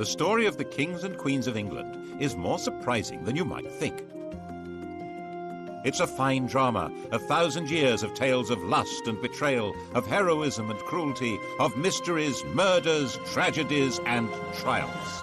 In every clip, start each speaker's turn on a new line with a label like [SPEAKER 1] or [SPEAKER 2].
[SPEAKER 1] The story of the kings and queens of England is more surprising than you might think. It's a fine drama, 1,000 years of tales of lust and betrayal, of heroism and cruelty, of mysteries, murders, tragedies, and triumphs.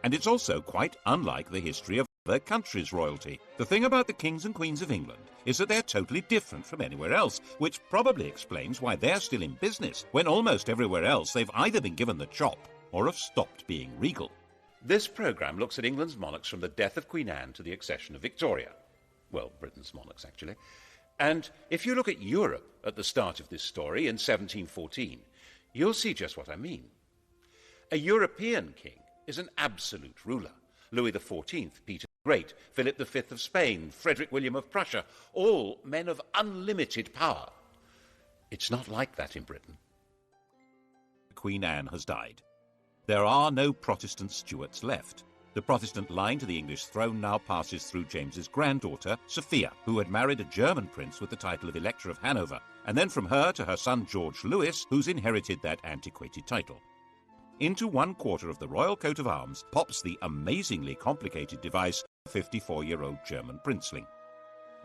[SPEAKER 1] And it's also quite unlike the history of other countries' royalty. The thing about the kings and queens of England is that they're totally different from anywhere else, which probably explains why they're still in business when almost everywhere else they've either been given the chop or have stopped being regal. This programme looks at England's monarchs from the death of Queen Anne to the accession of Victoria. Well, Britain's monarchs, actually. And if you look at Europe at the start of this story in 1714, you'll see just what I mean. A European king is an absolute ruler. Louis XIV, Peter the Great, Philip V of Spain, Frederick William of Prussia, all men of unlimited power. It's not like that in Britain. Queen Anne has died. There are no Protestant Stuarts left. The Protestant line to the English throne now passes through James's granddaughter, Sophia, who had married a German prince with the title of Elector of Hanover, and then from her to her son George Louis, who's inherited that antiquated title. Into one quarter of the royal coat of arms pops the amazingly complicated device of a 54-year-old German princeling.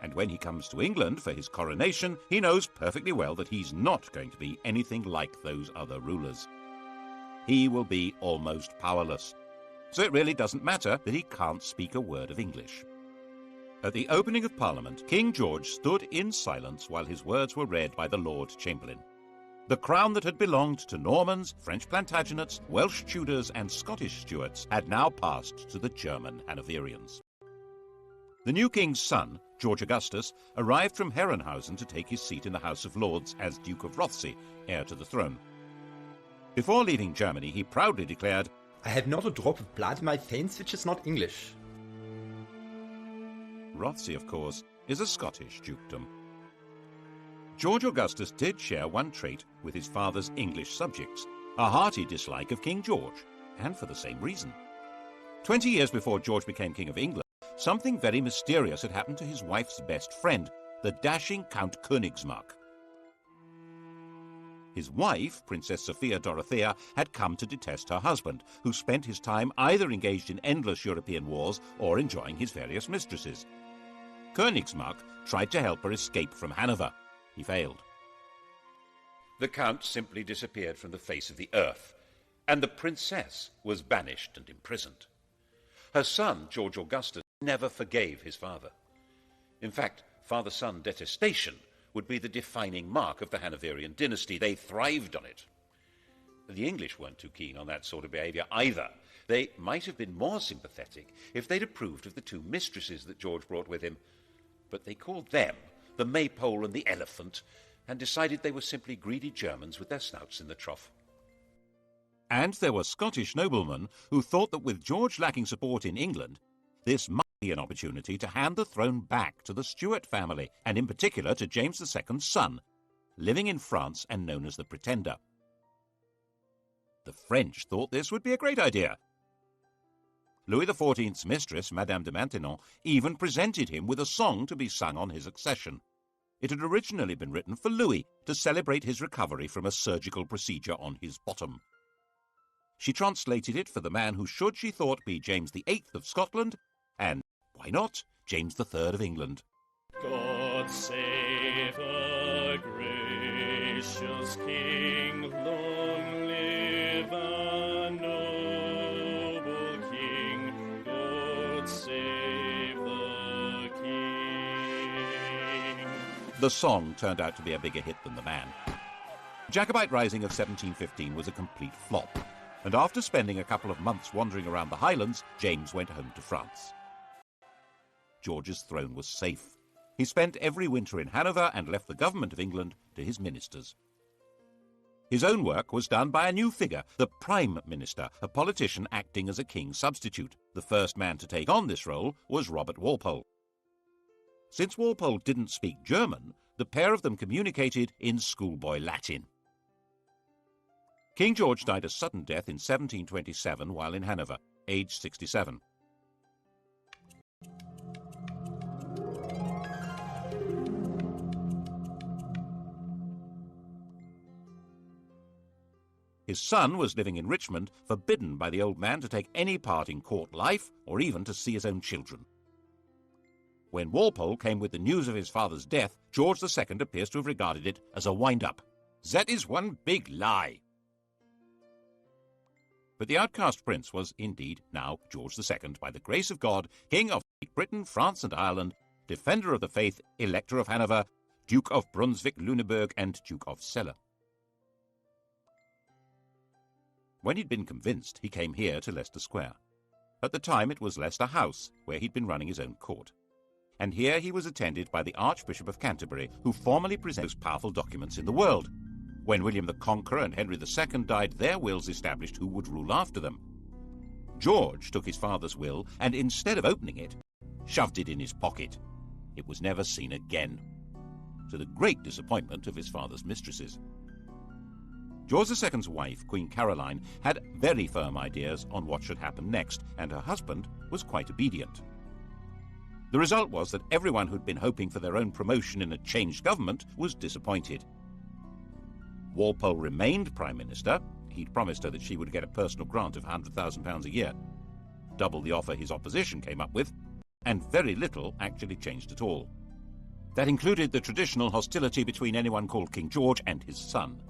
[SPEAKER 1] And when he comes to England for his coronation, he knows perfectly well that he's not going to be anything like those other rulers. He will be almost powerless. So it really doesn't matter that he can't speak a word of English. At the opening of Parliament, King George stood in silence while his words were read by the Lord Chamberlain. The crown that had belonged to Normans, French Plantagenets, Welsh Tudors and Scottish Stuarts had now passed to the German Hanoverians. The new king's son, George Augustus, arrived from Herrenhausen to take his seat in the House of Lords as Duke of Rothesay, heir to the throne. Before leaving Germany, he proudly declared,
[SPEAKER 2] "I have not a drop of blood in my veins which is not English."
[SPEAKER 1] Rothesay, of course, is a Scottish dukedom. George Augustus did share one trait with his father's English subjects, a hearty dislike of King George, and for the same reason. 20 years before George became King of England, something very mysterious had happened to his wife's best friend, the dashing Count Königsmarck. His wife, Princess Sophia Dorothea, had come to detest her husband, who spent his time either engaged in endless European wars or enjoying his various mistresses. Königsmarck tried to help her escape from Hanover. He failed. The Count simply disappeared from the face of the earth, and the princess was banished and imprisoned. Her son, George Augustus, never forgave his father. In fact, father-son detestation would be the defining mark of the Hanoverian dynasty. They thrived on it. The English weren't too keen on that sort of behaviour either. They might have been more sympathetic if they'd approved of the two mistresses that George brought with him, but they called them the Maypole and the Elephant, and decided they were simply greedy Germans with their snouts in the trough. And there were Scottish noblemen who thought that with George lacking support in England, this might be an opportunity to hand the throne back to the Stuart family, and in particular to James II's son, living in France and known as the Pretender. The French thought this would be a great idea. Louis XIV's mistress, Madame de Maintenon, even presented him with a song to be sung on his accession. It had originally been written for Louis to celebrate his recovery from a surgical procedure on his bottom. She translated it for the man who should, she thought, be James VIII of Scotland, and, why not, James III of England.
[SPEAKER 3] God save a gracious King, long live a noble King, God save the King.
[SPEAKER 1] The song turned out to be a bigger hit than the man. The Jacobite Rising of 1715 was a complete flop, and after spending a couple of months wandering around the Highlands, James went home to France. George's throne was safe. He spent every winter in Hanover and left the government of England to his ministers. His own work was done by a new figure, the Prime Minister, a politician acting as a king's substitute. The first man to take on this role was Robert Walpole. Since Walpole didn't speak German, the pair of them communicated in schoolboy Latin. King George died a sudden death in 1727 while in Hanover, aged 67. His son was living in Richmond, forbidden by the old man to take any part in court life or even to see his own children. When Walpole came with the news of his father's death, George II appears to have regarded it as a wind-up. "That is one big lie." But the outcast prince was indeed now George II, by the grace of God, King of Great Britain, France and Ireland, Defender of the Faith, Elector of Hanover, Duke of Brunswick-Lüneburg and Duke of Celle. When he'd been convinced, he came here to Leicester Square. At the time it was Leicester House, where he'd been running his own court. And here he was attended by the Archbishop of Canterbury, who formally presented the most powerful documents in the world. When William the Conqueror and Henry II died, their wills established who would rule after them. George took his father's will and, instead of opening it, shoved it in his pocket. It was never seen again, to the great disappointment of his father's mistresses. George II's wife, Queen Caroline, had very firm ideas on what should happen next, and her husband was quite obedient. The result was that everyone who'd been hoping for their own promotion in a changed government was disappointed. Walpole remained Prime Minister. He'd promised her that she would get a personal grant of £100,000 a year, double the offer his opposition came up with, and very little actually changed at all. That included the traditional hostility between anyone called King George and his son.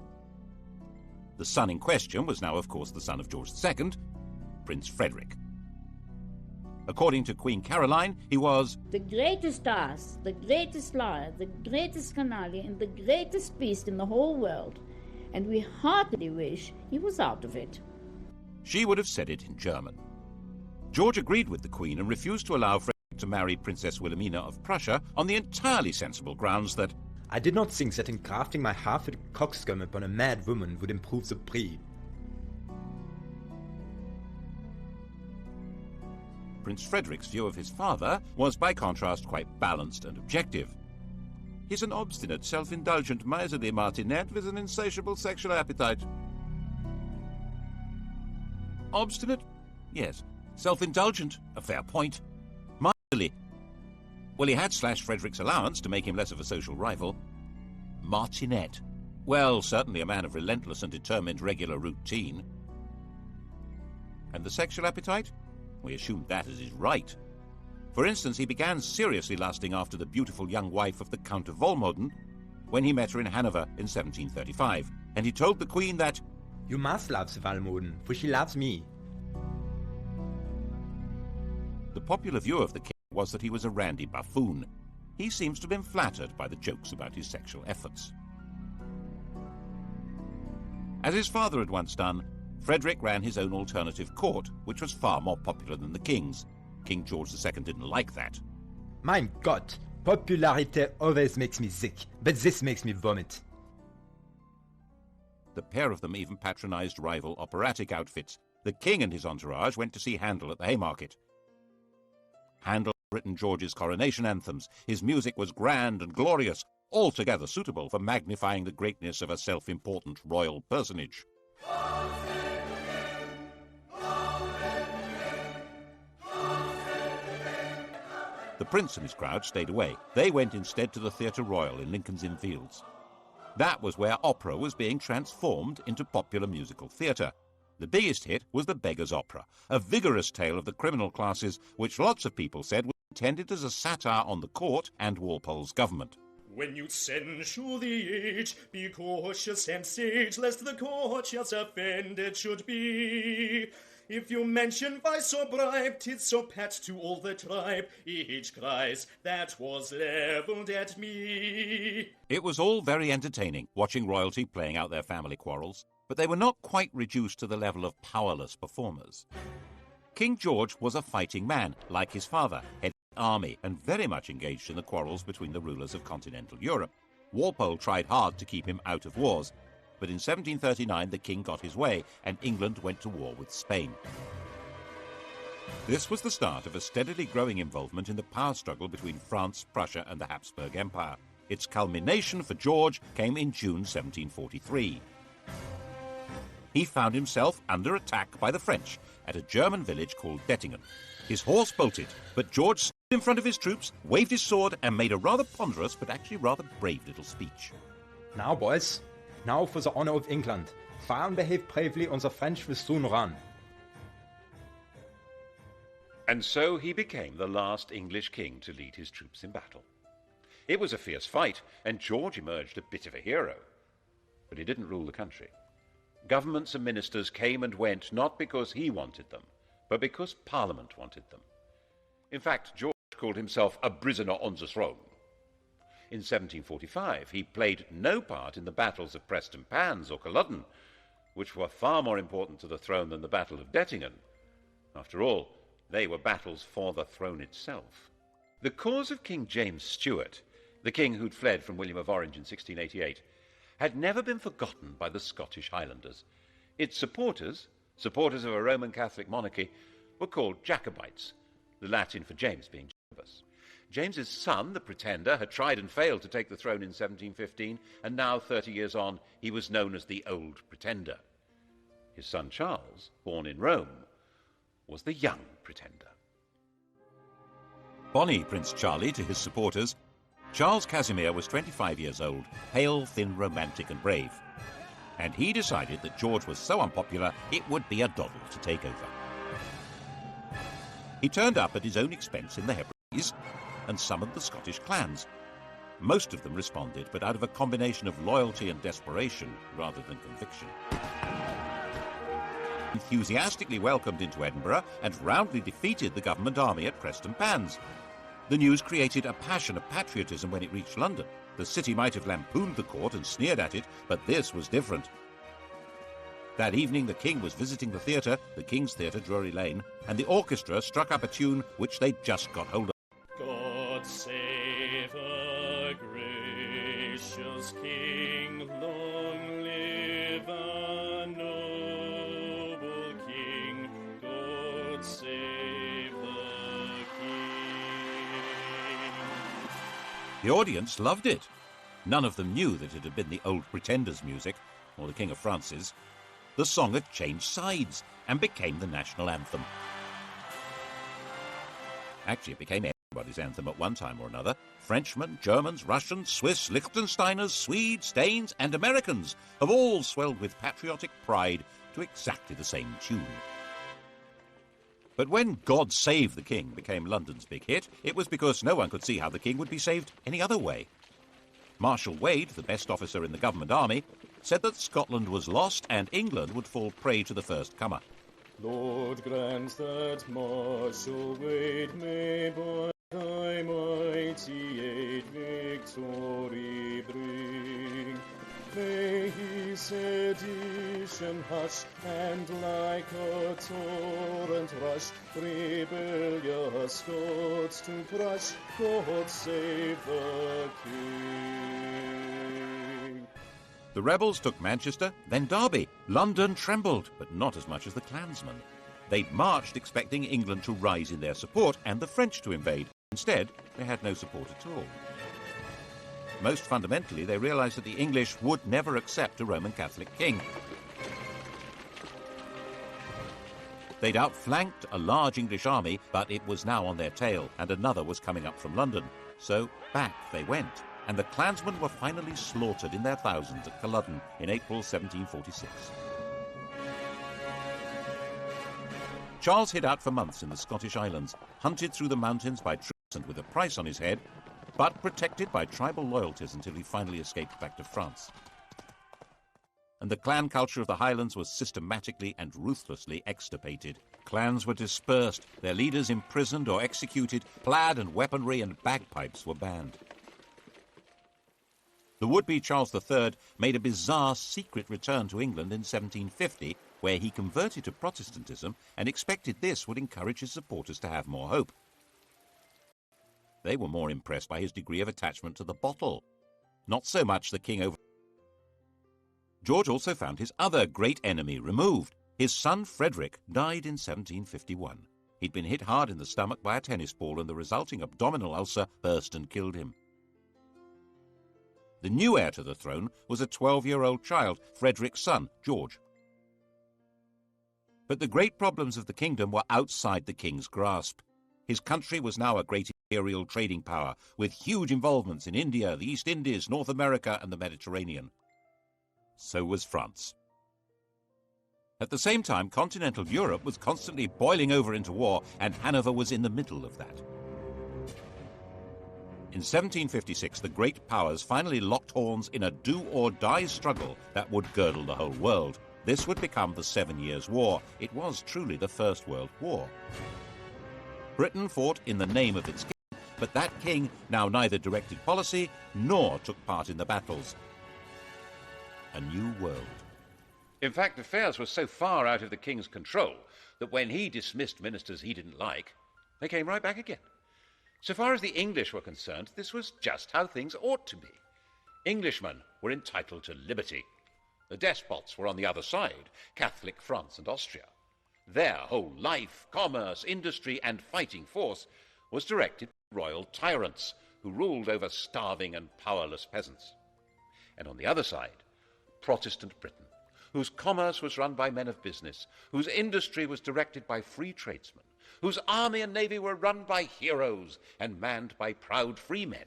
[SPEAKER 1] The son in question was now, of course, the son of George II, Prince Frederick. According to Queen Caroline, he was
[SPEAKER 4] the greatest ass, the greatest liar, the greatest canaille, and the greatest beast in the whole world, and we heartily wish he was out of it.
[SPEAKER 1] She would have said it in German. George agreed with the Queen and refused to allow Frederick to marry Princess Wilhelmina of Prussia on the entirely sensible grounds that
[SPEAKER 2] I did not think that engrafting my half-witted coxcomb upon a mad woman would improve the breed.
[SPEAKER 1] Prince Frederick's view of his father was, by contrast, quite balanced and objective. He's an obstinate, self-indulgent, miserly martinet with an insatiable sexual appetite. Obstinate? Yes. Self-indulgent? A fair point. Miserly? Well, he had slashed Frederick's allowance to make him less of a social rival. Martinet? Well, certainly a man of relentless and determined regular routine. And the sexual appetite? We assumed that as his right. For instance, he began seriously lusting after the beautiful young wife of the Count of Volmoden when he met her in Hanover in 1735, and he told the Queen that,
[SPEAKER 2] "You must love the Volmoden, for she loves me."
[SPEAKER 1] The popular view of the king was that he was a randy buffoon. He seems to have been flattered by the jokes about his sexual efforts. As his father had once done, Frederick ran his own alternative court, which was far more popular than the king's. King George II didn't like that.
[SPEAKER 2] Mein Gott, popularity always makes me sick, but this makes me vomit.
[SPEAKER 1] The pair of them even patronized rival operatic outfits. The king and his entourage went to see Handel at the Haymarket. Handel had written George's coronation anthems. His music was grand and glorious, altogether suitable for magnifying the greatness of a self-important royal personage. The prince and his crowd stayed away. They went instead to the Theatre Royal in Lincoln's Inn Fields. That was where opera was being transformed into popular musical theatre. The biggest hit was The Beggar's Opera, a vigorous tale of the criminal classes, which lots of people said was intended as a satire on the court and Walpole's government.
[SPEAKER 3] When you censure the age, be cautious and sage, lest the courtiers offended should be. If you mention vice or bribe, 'tis so pat to all the tribe. Each cries, that was levelled at me.
[SPEAKER 1] It was all very entertaining, watching royalty playing out their family quarrels, but they were not quite reduced to the level of powerless performers. King George was a fighting man, like his father, head of the army, and very much engaged in the quarrels between the rulers of continental Europe. Walpole tried hard to keep him out of wars, but in 1739 the king got his way, and England went to war with Spain. This was the start of a steadily growing involvement in the power struggle between France, Prussia, and the Habsburg Empire. Its culmination for George came in June 1743. He found himself under attack by the French at a German village called Dettingen. His horse bolted, but George stood in front of his troops, waved his sword, and made a rather ponderous but actually rather brave little speech.
[SPEAKER 2] Now, boys, now for the honor of England. France behaved bravely and the French will soon run.
[SPEAKER 1] And so he became the last English king to lead his troops in battle. It was a fierce fight, and George emerged a bit of a hero. But he didn't rule the country. Governments and ministers came and went not because he wanted them, but because Parliament wanted them. In fact, George called himself a prisoner on the throne. In 1745, he played no part in the battles of Prestonpans or Culloden, which were far more important to the throne than the Battle of Dettingen. After all, they were battles for the throne itself. The cause of King James Stuart, the king who'd fled from William of Orange in 1688, had never been forgotten by the Scottish Highlanders. Its supporters of a Roman Catholic monarchy, were called Jacobites, the Latin for James being Jacobus. James's son, the Pretender, had tried and failed to take the throne in 1715, and now, 30 years on, he was known as the Old Pretender. His son Charles, born in Rome, was the Young Pretender. Bonnie Prince Charlie to his supporters, Charles Casimir was 25 years old, pale, thin, romantic and brave. And he decided that George was so unpopular it would be a doddle to take over. He turned up at his own expense in the Hebrides and summoned the Scottish clans. Most of them responded, but out of a combination of loyalty and desperation rather than conviction. Enthusiastically welcomed into Edinburgh and roundly defeated the government army at Prestonpans. The news created a passion of patriotism when it reached London. The city might have lampooned the court and sneered at it, but this was different. That evening the king was visiting the theatre, the King's Theatre, Drury Lane, and the orchestra struck up a tune which they'd just got hold of.
[SPEAKER 3] God save a gracious king, long live a noble king, God save the king.
[SPEAKER 1] The audience loved it. None of them knew that it had been the Old Pretender's music, or the King of France's. The song had changed sides and became the national anthem. Actually, it became everybody's anthem at one time or another. Frenchmen, Germans, Russians, Swiss, Liechtensteiners, Swedes, Danes and Americans have all swelled with patriotic pride to exactly the same tune. But when God Save the King became London's big hit, it was because no one could see how the king would be saved any other way. Marshal Wade, the best officer in the government army, said that Scotland was lost and England would fall prey to the first comer.
[SPEAKER 3] Lord, grant that Marshal Wade may by thy mighty aid victory bring. May he sedition hush, and like a torrent rush, rebellious Scots to crush. God save the King.
[SPEAKER 1] The rebels took Manchester, then Derby. London trembled, but not as much as the clansmen. They'd marched expecting England to rise in their support and the French to invade. Instead, they had no support at all. Most fundamentally, they realized that the English would never accept a Roman Catholic king. They'd outflanked a large English army, but it was now on their tail, and another was coming up from London. So back they went, and the clansmen were finally slaughtered in their thousands at Culloden in April 1746. Charles hid out for months in the Scottish Islands, hunted through the mountains by troops and with a price on his head, but protected by tribal loyalties until he finally escaped back to France. And the clan culture of the Highlands was systematically and ruthlessly extirpated. Clans were dispersed, their leaders imprisoned or executed, plaid and weaponry and bagpipes were banned. The would-be Charles III made a bizarre secret return to England in 1750, where he converted to Protestantism and expected this would encourage his supporters to have more hope. They were more impressed by his degree of attachment to the bottle, not so much the king over. George also found his other great enemy removed. His son Frederick died in 1751. He'd been hit hard in the stomach by a tennis ball, and the resulting abdominal ulcer burst and killed him. The new heir to the throne was a 12-year-old child, Frederick's son, George. But the great problems of the kingdom were outside the king's grasp. His country was now a great imperial trading power, with huge involvements in India, the East Indies, North America, and the Mediterranean. So was France. At the same time, continental Europe was constantly boiling over into war, and Hanover was in the middle of that. In 1756, the great powers finally locked horns in a do-or-die struggle that would girdle the whole world. This would become the 7 Years' War. It was truly the First World War. Britain fought in the name of its king, but that king now neither directed policy nor took part in the battles. A new world.
[SPEAKER 5] In fact, affairs were so far out of the king's control that when he dismissed ministers he didn't like, they came right back again. So far as the English were concerned, this was just how things ought to be. Englishmen were entitled to liberty. The despots were on the other side, Catholic France and Austria. Their whole life, commerce, industry, and fighting force was directed by royal tyrants who ruled over starving and powerless peasants. And on the other side, Protestant Britain, whose commerce was run by men of business, whose industry was directed by free tradesmen, whose army and navy were run by heroes and manned by proud free men,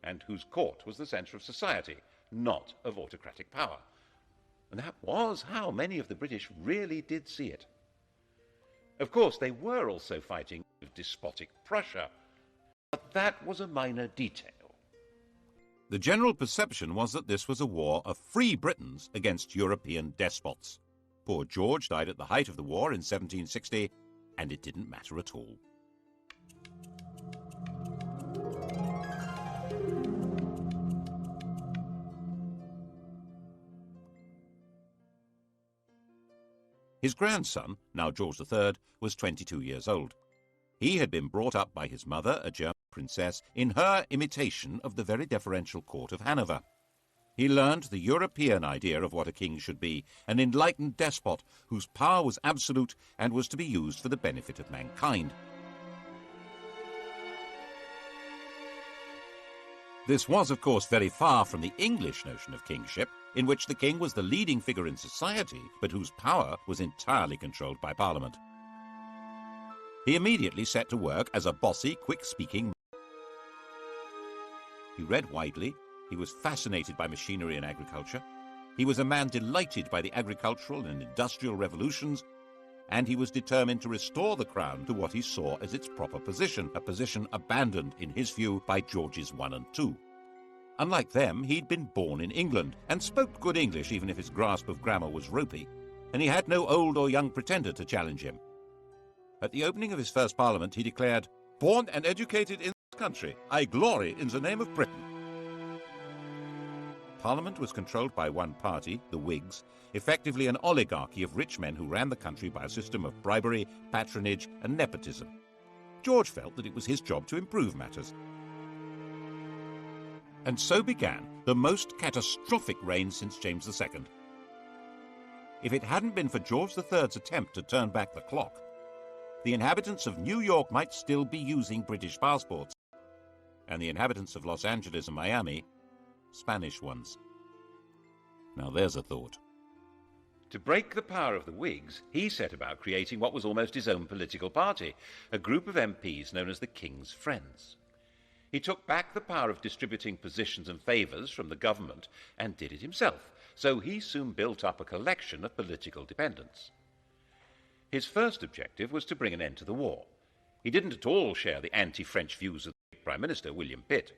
[SPEAKER 5] and whose court was the centre of society, not of autocratic power. And that was how many of the British really did see it. Of course, they were also fighting with despotic Prussia, but that was a minor detail.
[SPEAKER 1] The general perception was that this was a war of free Britons against European despots. Poor George died at the height of the war in 1760, and it didn't matter at all. His grandson, now George III, was 22 years old. He had been brought up by his mother, a German princess, in her imitation of the very deferential court of Hanover. He learned the European idea of what a king should be, an enlightened despot whose power was absolute and was to be used for the benefit of mankind. This was, of course, very far from the English notion of kingship, in which the king was the leading figure in society, but whose power was entirely controlled by Parliament. He immediately set to work as a bossy, quick-speaking man. He read widely. He was fascinated by machinery and agriculture. He was a man delighted by the agricultural and industrial revolutions, and he was determined to restore the crown to what he saw as its proper position, a position abandoned, in his view, by Georges I and II. Unlike them, he'd been born in England and spoke good English, even if his grasp of grammar was ropey, and he had no old or young pretender to challenge him. At the opening of his first parliament, he declared, "Born and educated in this country, I glory in the name of Britain." Parliament was controlled by one party, the Whigs, effectively an oligarchy of rich men who ran the country by a system of bribery, patronage, and nepotism. George felt that it was his job to improve matters. And so began the most catastrophic reign since James II. If it hadn't been for George III's attempt to turn back the clock, the inhabitants of New York might still be using British passports, and the inhabitants of Los Angeles and Miami, Spanish ones. Now there's a thought.
[SPEAKER 5] To break the power of the Whigs, he set about creating what was almost his own political party, a group of MPs known as the King's Friends. He took back the power of distributing positions and favours from the government and did it himself, so he soon built up a collection of political dependents. His first objective was to bring an end to the war. He didn't at all share the anti-French views of the Prime Minister, William Pitt.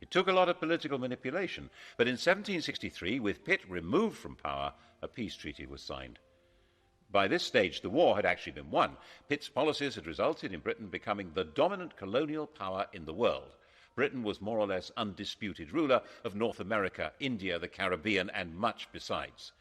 [SPEAKER 5] It took a lot of political manipulation, but in 1763, with Pitt removed from power, a peace treaty was signed. By this stage, the war had actually been won. Pitt's policies had resulted in Britain becoming the dominant colonial power in the world. Britain was more or less undisputed ruler of North America, India, the Caribbean, and much besides.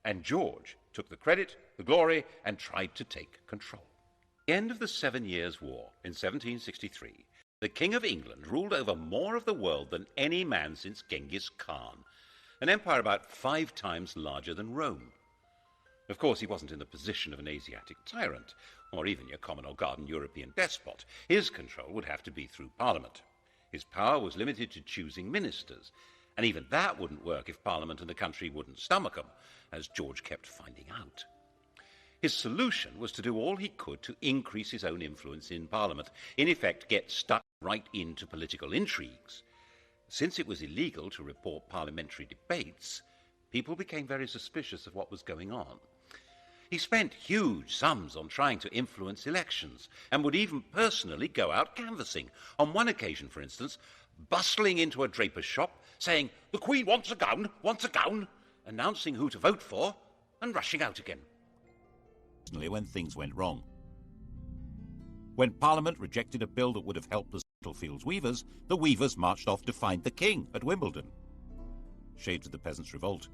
[SPEAKER 5] And George took the credit, the glory, and tried to take control. At the end of the 7 Years' War in 1763, the King of England ruled over more of the world than any man since Genghis Khan, an empire about 5 times larger than Rome. Of course, he wasn't in the position of an Asiatic tyrant, or even your common or garden European despot. His control would have to be through Parliament. His power was limited to choosing ministers, and even that wouldn't work if Parliament and the country wouldn't stomach them, as George kept finding out. His solution was to do all he could to increase his own influence in Parliament, in effect get stuck right into political intrigues. Since it was illegal to report parliamentary debates, people became very suspicious of what was going on. He spent huge sums on trying to influence elections and would even personally go out canvassing. On one occasion, for instance, bustling into a draper's shop, saying, "The Queen wants a gown," announcing who to vote for, and rushing out again.
[SPEAKER 1] When things went wrong. When Parliament rejected a bill that would have helped the Spitalfields weavers, the weavers marched off to find the king at Wimbledon. Shades of the Peasants' Revolt.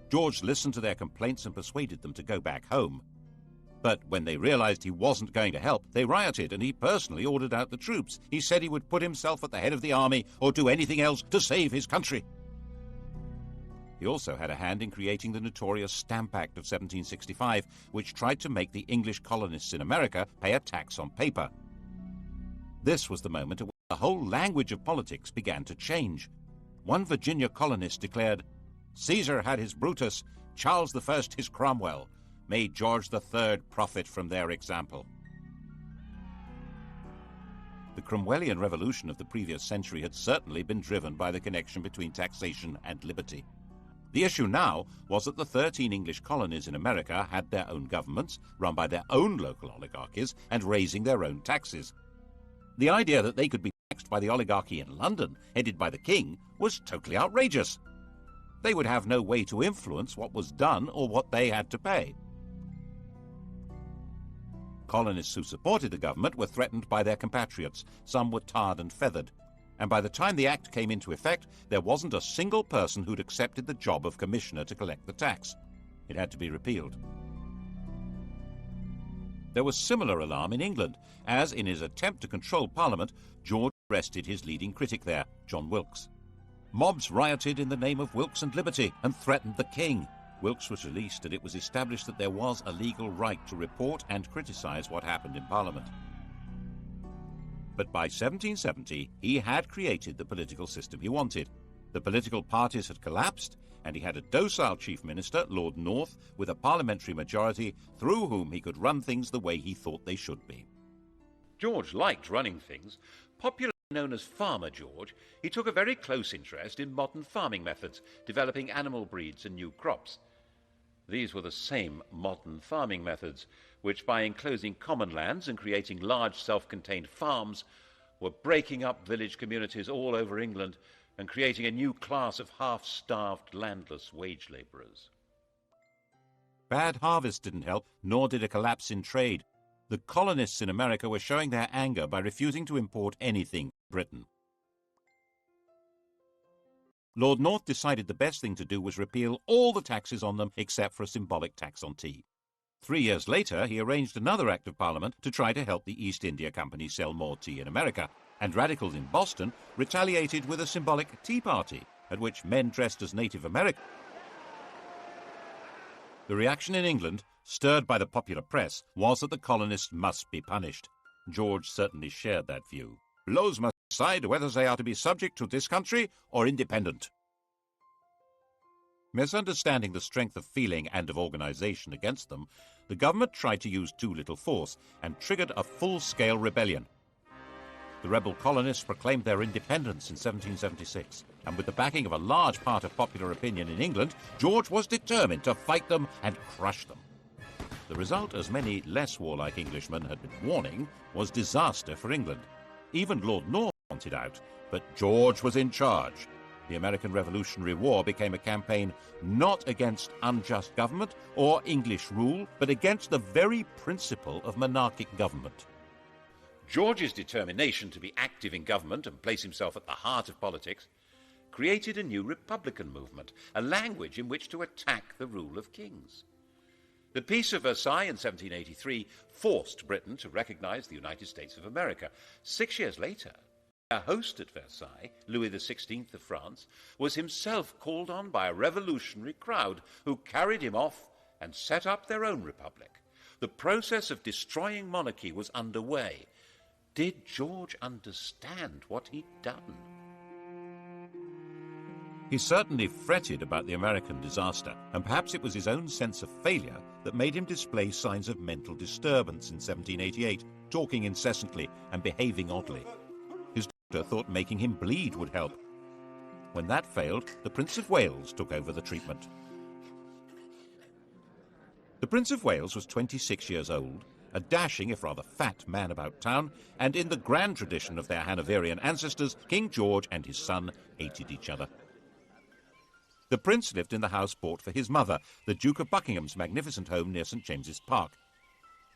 [SPEAKER 1] George listened to their complaints and persuaded them to go back home. But when they realized he wasn't going to help, they rioted, and he personally ordered out the troops. He said he would put himself at the head of the army or do anything else to save his country. He also had a hand in creating the notorious Stamp Act of 1765, which tried to make the English colonists in America pay a tax on paper. This was the moment at which the whole language of politics began to change. One Virginia colonist declared, "Caesar had his Brutus, Charles I his Cromwell. May George III profit from their example." The Cromwellian revolution of the previous century had certainly been driven by the connection between taxation and liberty. The issue now was that the 13 English colonies in America had their own governments, run by their own local oligarchies, and raising their own taxes. The idea that they could be taxed by the oligarchy in London, headed by the king, was totally outrageous. They would have no way to influence what was done or what they had to pay. Colonists who supported the government were threatened by their compatriots. Some were tarred and feathered. And by the time the act came into effect, there wasn't a single person who'd accepted the job of commissioner to collect the tax. It had to be repealed. There was similar alarm in England, as in his attempt to control Parliament, George arrested his leading critic there, John Wilkes. Mobs rioted in the name of Wilkes and liberty and threatened the king. Wilkes was released, and it was established that there was a legal right to report and criticise what happened in Parliament. But by 1770, he had created the political system he wanted. The political parties had collapsed, and he had a docile chief minister, Lord North, with a parliamentary majority through whom he could run things the way he thought they should be.
[SPEAKER 5] George liked running things. Popularly known as Farmer George, he took a very close interest in modern farming methods, developing animal breeds and new crops. These were the same modern farming methods which, by enclosing common lands and creating large self-contained farms, were breaking up village communities all over England and creating a new class of half-starved, landless wage labourers.
[SPEAKER 1] Bad harvest didn't help, nor did a collapse in trade. The colonists in America were showing their anger by refusing to import anything from Britain. Lord North decided the best thing to do was repeal all the taxes on them except for a symbolic tax on tea. 3 years later, he arranged another Act of Parliament to try to help the East India Company sell more tea in America, and radicals in Boston retaliated with a symbolic Tea Party, at which men dressed as Native Americans. The reaction in England, stirred by the popular press, was that the colonists must be punished. George certainly shared that view. Laws must decide whether they are to be subject to this country or independent. Misunderstanding the strength of feeling and of organisation against them, the government tried to use too little force and triggered a full-scale rebellion. The rebel colonists proclaimed their independence in 1776, and with the backing of a large part of popular opinion in England, George was determined to fight them and crush them. The result, as many less warlike Englishmen had been warning, was disaster for England. Even Lord North wanted out, but George was in charge. The American Revolutionary War became a campaign not against unjust government or English rule, but against the very principle of monarchic government.
[SPEAKER 5] George's determination to be active in government and place himself at the heart of politics created a new republican movement, a language in which to attack the rule of kings. The Peace of Versailles in 1783 forced Britain to recognise the United States of America. 6 years later, our host at Versailles, Louis XVI of France, was himself called on by a revolutionary crowd who carried him off and set up their own republic. The process of destroying monarchy was underway. Did George understand what he'd done?
[SPEAKER 1] He certainly fretted about the American disaster, and perhaps it was his own sense of failure that made him display signs of mental disturbance in 1788, talking incessantly and behaving oddly. His doctor thought making him bleed would help. When that failed, the Prince of Wales took over the treatment. The Prince of Wales was 26 years old, a dashing if rather fat man about town, and in the grand tradition of their Hanoverian ancestors, King George and his son hated each other. The prince lived in the house bought for his mother, the Duke of Buckingham's magnificent home near St James's Park.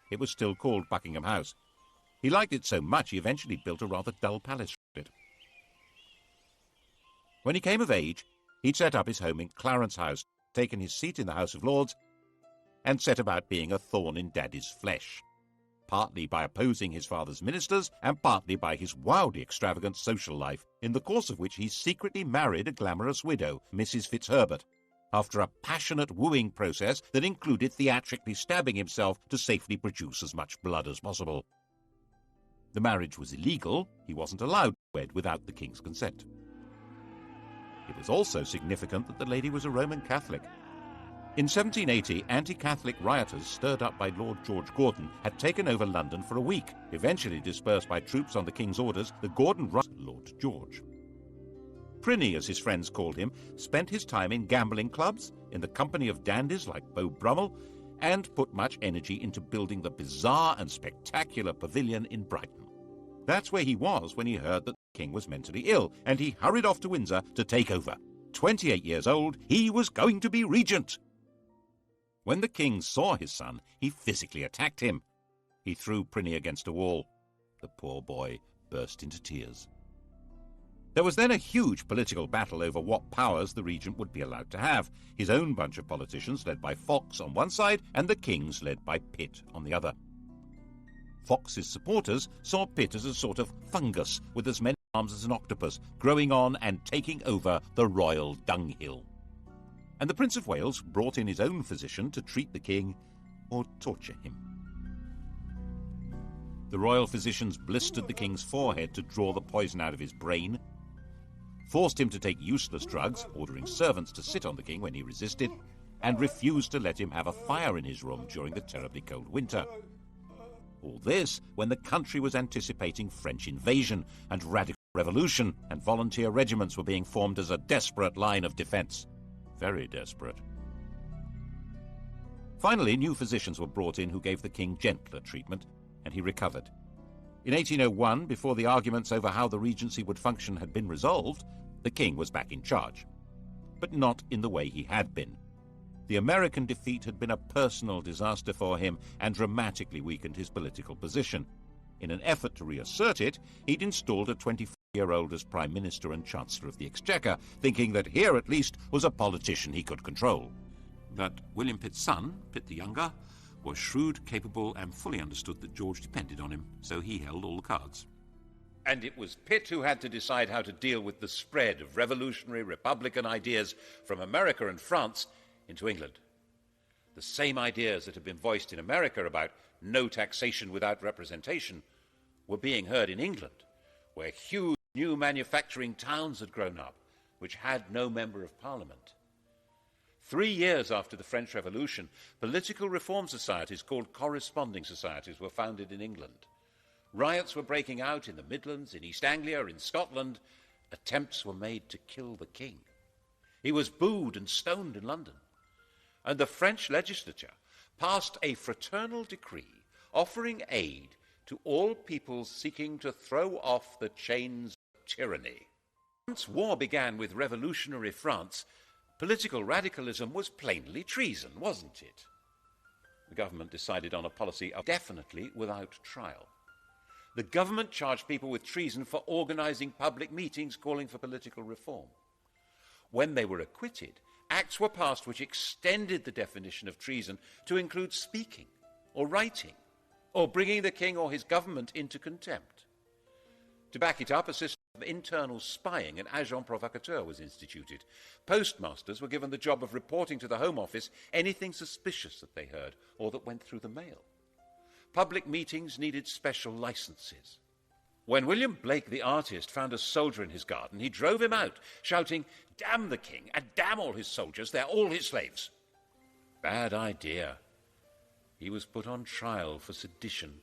[SPEAKER 1] It was still called Buckingham House. He liked it so much he eventually built a rather dull palace for it. When he came of age, he'd set up his home in Clarence House, taken his seat in the House of Lords, and set about being a thorn in Daddy's flesh, partly by opposing his father's ministers and partly by his wildly extravagant social life, in the course of which he secretly married a glamorous widow, Mrs. Fitzherbert, after a passionate wooing process that included theatrically stabbing himself to safely produce as much blood as possible. The marriage was illegal. He wasn't allowed to wed without the king's consent. It was also significant that the lady was a Roman Catholic. In 1780, anti-Catholic rioters stirred up by Lord George Gordon had taken over London for a week. Eventually dispersed by troops on the king's orders, the Gordon Lord George. Prinny, as his friends called him, spent his time in gambling clubs, in the company of dandies like Beau Brummel, and put much energy into building the bizarre and spectacular pavilion in Brighton. That's where he was when he heard that the king was mentally ill, and he hurried off to Windsor to take over. 28 years old, he was going to be regent. When the king saw his son, he physically attacked him. He threw Prinny against a wall. The poor boy burst into tears. There was then a huge political battle over what powers the regent would be allowed to have. His own bunch of politicians led by Fox on one side and the king's led by Pitt on the other. Fox's supporters saw Pitt as a sort of fungus with as many arms as an octopus, growing on and taking over the royal dunghill. And the Prince of Wales brought in his own physician to treat the king or torture him. The royal physicians blistered the king's forehead to draw the poison out of his brain, forced him to take useless drugs, ordering servants to sit on the king when he resisted, and refused to let him have a fire in his room during the terribly cold winter. All this when the country was anticipating French invasion and radical revolution, and volunteer regiments were being formed as a desperate line of defense. Very desperate. Finally, new physicians were brought in who gave the king gentler treatment, and he recovered. In 1801, before the arguments over how the regency would function had been resolved, the king was back in charge. But not in the way he had been. The American defeat had been a personal disaster for him and dramatically weakened his political position. In an effort to reassert it, he'd installed a 24-year-old as Prime Minister and Chancellor of the Exchequer, thinking that here at least was a politician he could control. But William Pitt's son, Pitt the Younger, was shrewd, capable, and fully understood that George depended on him, so he held all the cards.
[SPEAKER 5] And it was Pitt who had to decide how to deal with the spread of revolutionary Republican ideas from America and France into England. The same ideas that had been voiced in America about no taxation without representation were being heard in England, where huge new manufacturing towns had grown up, which had no member of Parliament. 3 years after the French Revolution, political reform societies called corresponding societies were founded in England. Riots were breaking out in the Midlands, in East Anglia, in Scotland. Attempts were made to kill the king. He was booed and stoned in London. And the French legislature passed a fraternal decree offering aid to all peoples seeking to throw off the chains of tyranny. Once war began with revolutionary France, political radicalism was plainly treason, wasn't it? The government decided on a policy of definitely without trial. The government charged people with treason for organizing public meetings calling for political reform. When they were acquitted, acts were passed which extended the definition of treason to include speaking or writing or bringing the king or his government into contempt. To back it up, a system of internal spying, an agent provocateur, was instituted. Postmasters were given the job of reporting to the Home Office anything suspicious that they heard or that went through the mail. Public meetings needed special licenses. When William Blake the artist found a soldier in his garden, he drove him out, shouting, "Damn the king and damn all his soldiers, they're all his slaves." Bad idea. He was put on trial for sedition.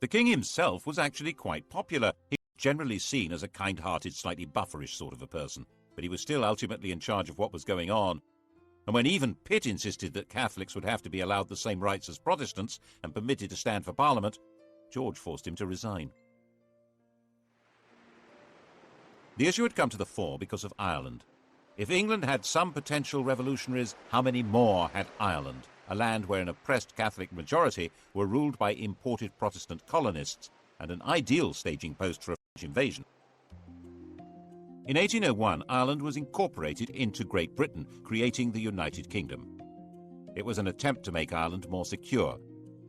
[SPEAKER 1] The king himself was actually quite popular. He was generally seen as a kind-hearted, slightly bufferish sort of a person, but he was still ultimately in charge of what was going on. And when even Pitt insisted that Catholics would have to be allowed the same rights as Protestants and permitted to stand for Parliament, George forced him to resign. The issue had come to the fore because of Ireland. If England had some potential revolutionaries, how many more had Ireland, a land where an oppressed Catholic majority were ruled by imported Protestant colonists and an ideal staging post for a French invasion? In 1801, Ireland was incorporated into Great Britain, creating the United Kingdom. It was an attempt to make Ireland more secure.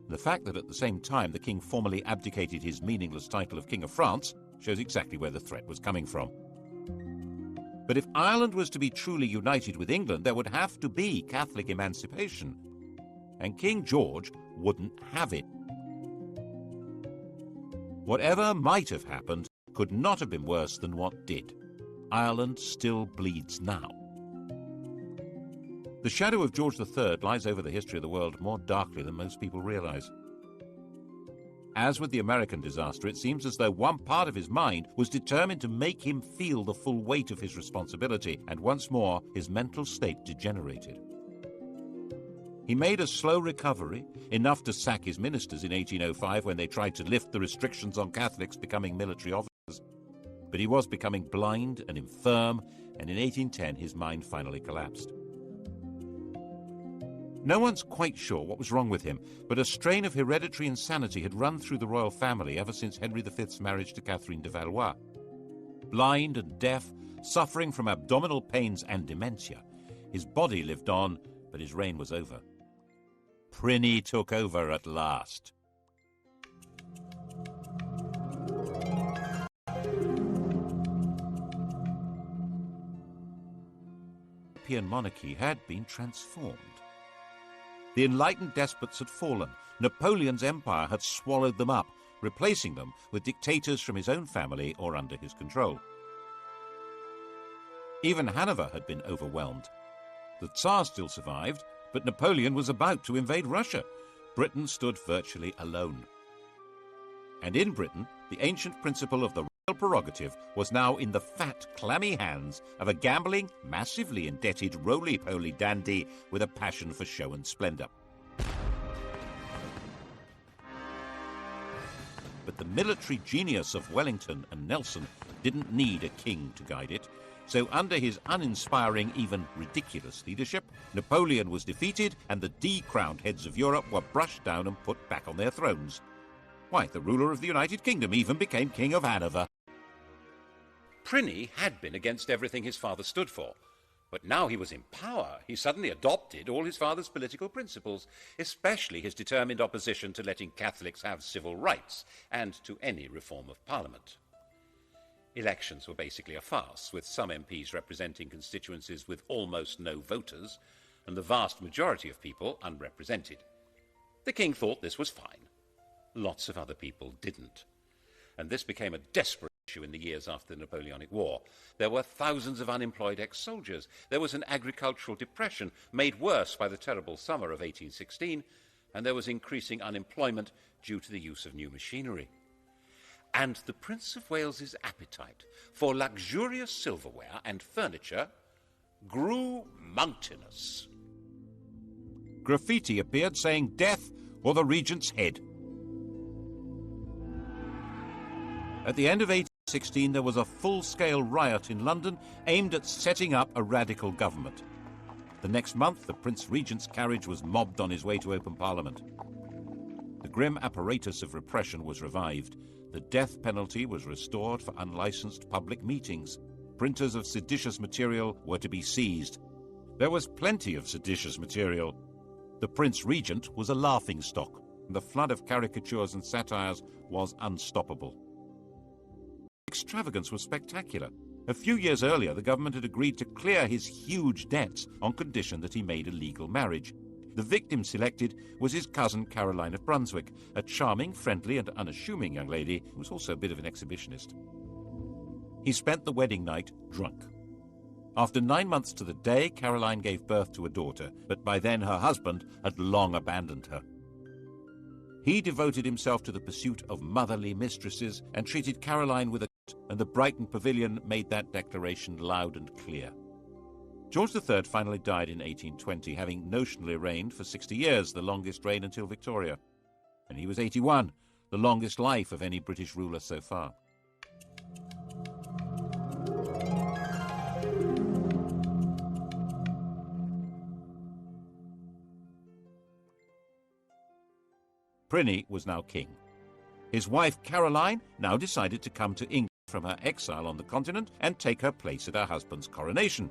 [SPEAKER 1] The fact that at the same time the king formally abdicated his meaningless title of King of France shows exactly where the threat was coming from. But if Ireland was to be truly united with England, there would have to be Catholic emancipation. And King George wouldn't have it. Whatever might have happened could not have been worse than what did. Ireland still bleeds now. The shadow of George III lies over the history of the world more darkly than most people realize. As with the American disaster, it seems as though one part of his mind was determined to make him feel the full weight of his responsibility, and once more his mental state degenerated. He made a slow recovery, enough to sack his ministers in 1805 when they tried to lift the restrictions on Catholics becoming military officers. But he was becoming blind and infirm, and in 1810 his mind finally collapsed. No one's quite sure what was wrong with him, but a strain of hereditary insanity had run through the royal family ever since Henry V's marriage to Catherine de Valois. Blind and deaf, suffering from abdominal pains and dementia, his body lived on, but his reign was over. Prinny took over at last. The European monarchy had been transformed. The enlightened despots had fallen. Napoleon's empire had swallowed them up, replacing them with dictators from his own family or under his control. Even Hanover had been overwhelmed. The Tsar still survived, but Napoleon was about to invade Russia. Britain stood virtually alone. And in Britain, the ancient principle of the royal prerogative was now in the fat, clammy hands of a gambling, massively indebted, roly-poly dandy with a passion for show and splendor. But the military genius of Wellington and Nelson didn't need a king to guide it. So under his uninspiring, even ridiculous leadership, Napoleon was defeated and the decrowned heads of Europe were brushed down and put back on their thrones. Why, the ruler of the United Kingdom even became King of Hanover.
[SPEAKER 5] Prinny had been against everything his father stood for. But now he was in power, he suddenly adopted all his father's political principles, especially his determined opposition to letting Catholics have civil rights and to any reform of Parliament. Elections were basically a farce, with some MPs representing constituencies with almost no voters, and the vast majority of people unrepresented. The king thought this was fine. Lots of other people didn't. And this became a desperate issue in the years after the Napoleonic War. There were thousands of unemployed ex-soldiers. There was an agricultural depression made worse by the terrible summer of 1816, and there was increasing unemployment due to the use of new machinery. And the Prince of Wales's appetite for luxurious silverware and furniture grew mountainous.
[SPEAKER 1] Graffiti appeared saying death or the regent's head. At the end of 1816, there was a full-scale riot in London aimed at setting up a radical government. The next month, the Prince Regent's carriage was mobbed on his way to open Parliament. The grim apparatus of repression was revived. The death penalty was restored for unlicensed public meetings. Printers of seditious material were to be seized. There was plenty of seditious material. The Prince Regent was a laughingstock. The flood of caricatures and satires was unstoppable. Extravagance was spectacular. A few years earlier, the government had agreed to clear his huge debts on condition that he made a legal marriage. The victim selected was his cousin Caroline of Brunswick, a charming, friendly and unassuming young lady who was also a bit of an exhibitionist. He spent the wedding night drunk. After 9 months to the day, Caroline gave birth to a daughter, but by then her husband had long abandoned her. He devoted himself to the pursuit of motherly mistresses and treated Caroline with a and the Brighton Pavilion made that declaration loud and clear. George III finally died in 1820, having notionally reigned for 60 years, the longest reign until Victoria. And he was 81, the longest life of any British ruler so far. Pliny was now king. His wife Caroline now decided to come to England from her exile on the continent and take her place at her husband's coronation.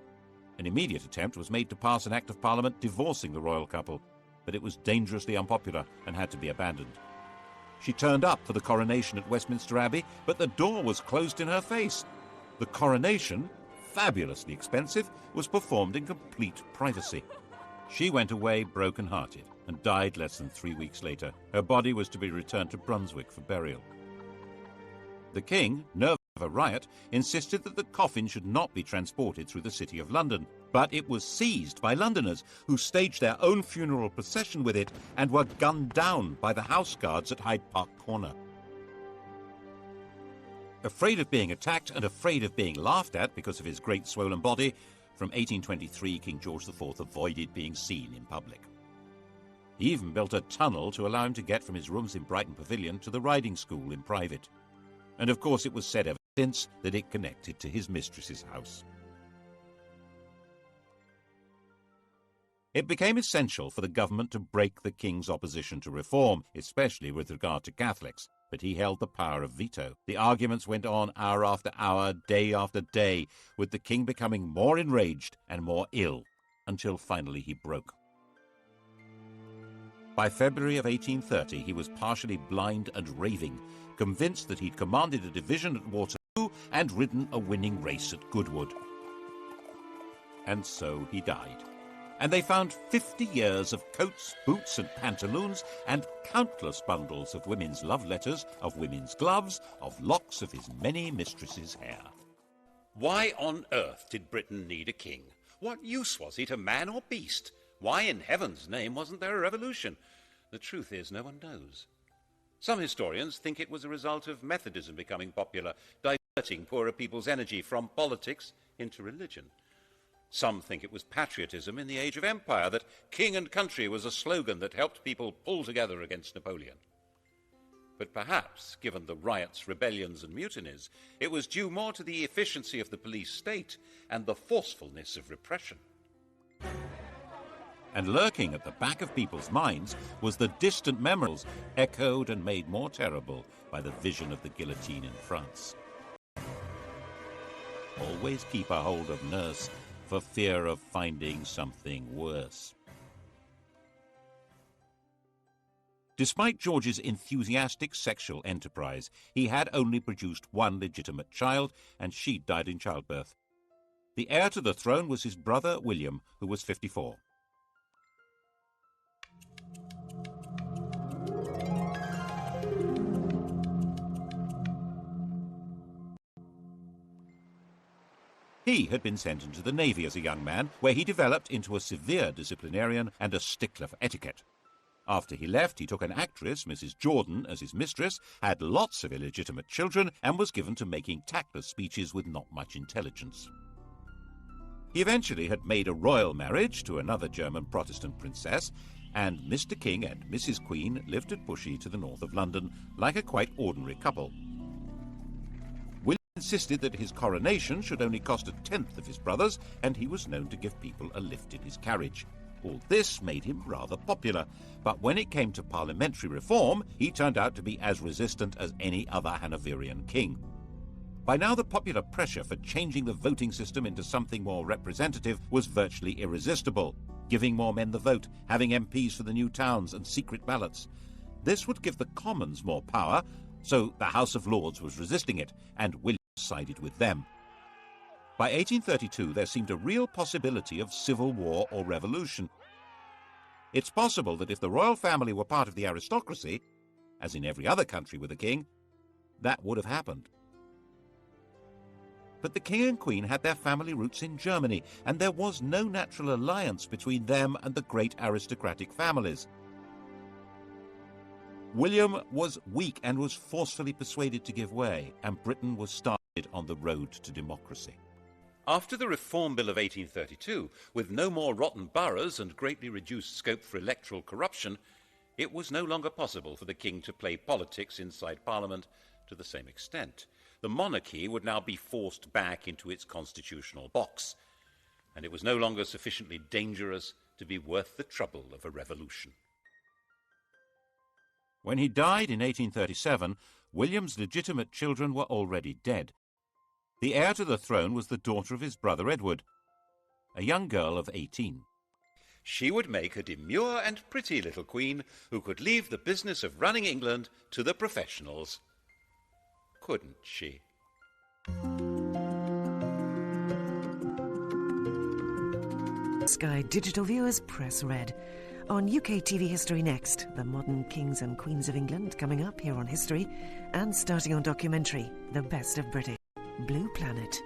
[SPEAKER 1] An immediate attempt was made to pass an Act of Parliament divorcing the royal couple, but it was dangerously unpopular and had to be abandoned. She turned up for the coronation at Westminster Abbey, but the door was closed in her face. The coronation, fabulously expensive, was performed in complete privacy. She went away broken-hearted and died less than 3 weeks later. Her body was to be returned to Brunswick for burial. The king, nervous of a riot, insisted that the coffin should not be transported through the city of London, but it was seized by Londoners, who staged their own funeral procession with it and were gunned down by the house guards at Hyde Park Corner. Afraid of being attacked and afraid of being laughed at because of his great swollen body, from 1823 King George IV avoided being seen in public. He even built a tunnel to allow him to get from his rooms in Brighton Pavilion to the riding school in private. And of course it was said ever since that it connected to his mistress's house. It became essential for the government to break the king's opposition to reform, especially with regard to Catholics, but he held the power of veto. The arguments went on hour after hour, day after day, with the king becoming more enraged and more ill, until finally he broke. By February of 1830, he was partially blind and raving, convinced that he'd commanded a division at Waterloo and ridden a winning race at Goodwood. And so he died. And they found 50 years of coats, boots and pantaloons, and countless bundles of women's love letters, of women's gloves, of locks of his many mistresses' hair.
[SPEAKER 5] Why on earth did Britain need a king? What use was he to man or beast? Why in heaven's name wasn't there a revolution? The truth is, no one knows. Some historians think it was a result of Methodism becoming popular, diverting poorer people's energy from politics into religion. Some think it was patriotism in the age of empire, that king and country was a slogan that helped people pull together against Napoleon. But perhaps, given the riots, rebellions and mutinies, it was due more to the efficiency of the police state and the forcefulness of repression.
[SPEAKER 1] And lurking at the back of people's minds was the distant memories, echoed and made more terrible by the vision of the guillotine in France. Always keep a hold of nurse, for fear of finding something worse. Despite George's enthusiastic sexual enterprise, he had only produced one legitimate child, and she died in childbirth. The heir to the throne was his brother William, who was 54. He had been sent into the Navy as a young man, where he developed into a severe disciplinarian and a stickler for etiquette. After he left, he took an actress, Mrs. Jordan, as his mistress, had lots of illegitimate children, and was given to making tactless speeches with not much intelligence. He eventually had made a royal marriage to another German Protestant princess, and Mr. King and Mrs. Queen lived at Bushey to the north of London, like a quite ordinary couple. Insisted that his coronation should only cost 1/10 of his brother's, and he was known to give people a lift in his carriage. All this made him rather popular, but when it came to parliamentary reform, he turned out to be as resistant as any other Hanoverian king. By now the popular pressure for changing the voting system into something more representative was virtually irresistible, giving more men the vote, having MPs for the new towns and secret ballots. This would give the Commons more power, so the House of Lords was resisting it, and William sided with them. By 1832, there seemed a real possibility of civil war or revolution. It's possible that if the royal family were part of the aristocracy, as in every other country with a king, that would have happened. But the king and queen had their family roots in Germany, and there was no natural alliance between them and the great aristocratic families. William was weak and was forcefully persuaded to give way, and Britain was started on the road to democracy.
[SPEAKER 5] After the Reform Bill of 1832, with no more rotten boroughs and greatly reduced scope for electoral corruption, it was no longer possible for the king to play politics inside Parliament to the same extent. The monarchy would now be forced back into its constitutional box, and it was no longer sufficiently dangerous to be worth the trouble of a revolution.
[SPEAKER 1] When he died in 1837, William's legitimate children were already dead. The heir to the throne was the daughter of his brother Edward, a young girl of 18.
[SPEAKER 5] She would make a demure and pretty little queen who could leave the business of running England to the professionals. Couldn't she?
[SPEAKER 6] Sky Digital viewers, press red. On UK TV History next, the modern kings and queens of England coming up here on History, and starting on documentary, The Best of British. Blue Planet.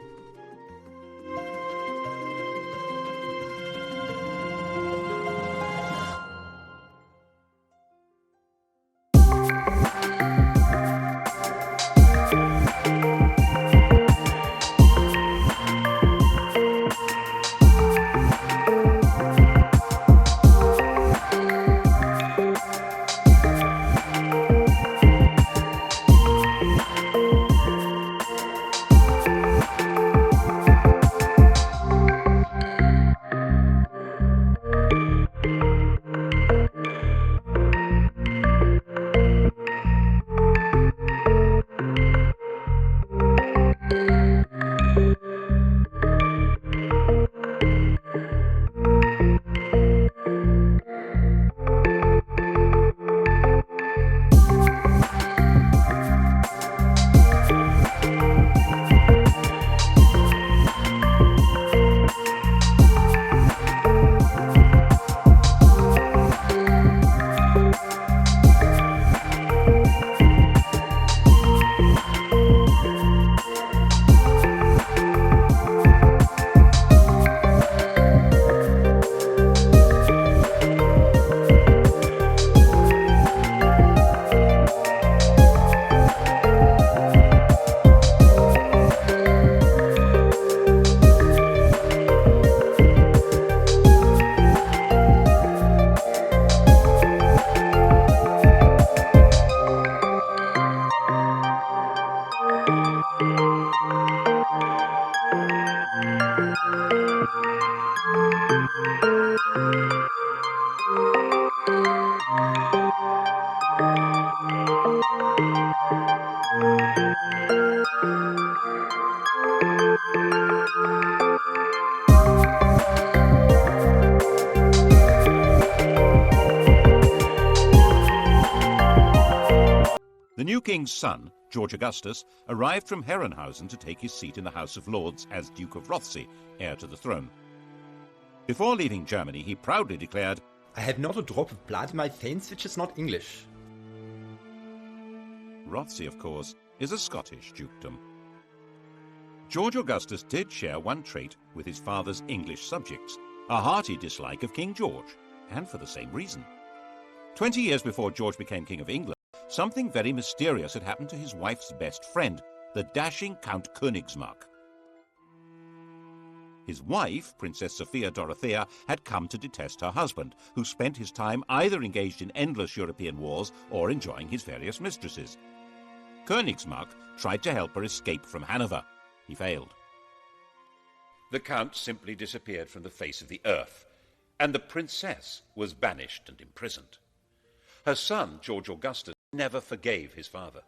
[SPEAKER 1] The new king's son, George Augustus, arrived from Herrenhausen to take his seat in the House of Lords as Duke of Rothesay, heir to the throne. Before leaving Germany, he proudly declared,
[SPEAKER 2] I have not a drop of blood in my veins which is not English.
[SPEAKER 1] Rothesay, of course, is a Scottish dukedom. George Augustus did share one trait with his father's English subjects, a hearty dislike of King George, and for the same reason. 20 years before George became King of England, something very mysterious had happened to his wife's best friend, the dashing Count Königsmarck. His wife, Princess Sophia Dorothea, had come to detest her husband, who spent his time either engaged in endless European wars or enjoying his various mistresses. Königsmarck tried to help her escape from Hanover. He failed.
[SPEAKER 5] The Count simply disappeared from the face of the earth, and the princess was banished and imprisoned. Her son, George Augustus, never forgave his father.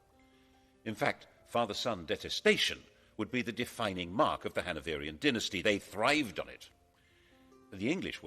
[SPEAKER 5] In fact, father-son detestation would be the defining mark of the Hanoverian dynasty. They thrived on it. The English were